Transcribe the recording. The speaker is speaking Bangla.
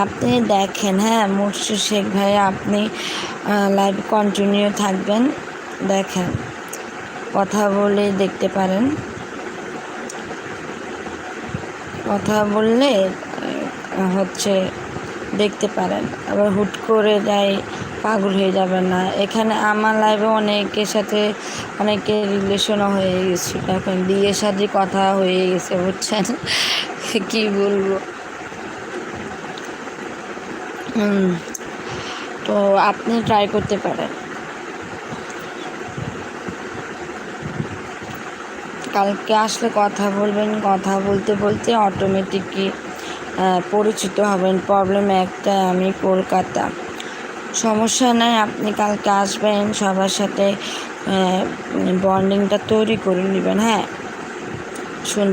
আপনি দেখেন, হ্যাঁ মুর্শিদ শেখ ভাই, আপনি লাইভ কন্টিনিউ থাকবেন, দেখেন কথা বলে দেখতে পারেন, কথা বললে হচ্ছে দেখতে পারেন, আবার হুট করে দেয় পাগল হয়ে যাবেন না। এখানে আমার লাইভে অনেকের সাথে অনেকের রিলেশনও হয়ে গেছিল, এখন বিয়ের সাথে কথা হয়ে গেছে, বুঝছেন কি বলবো। তো আপনি ট্রাই করতে পারেন, কালকে আসলে কথা বলবেন, কথা বলতে বলতে অটোমেটিকই পরিচিত হবেন। প্রবলেম একটা, আমি কলকাতা, সমস্যা নাই, আপনি কালকে আসবেন, সবার সাথে বন্ডিংটা তৈরি করে নেবেন, হ্যাঁ সুন্দর।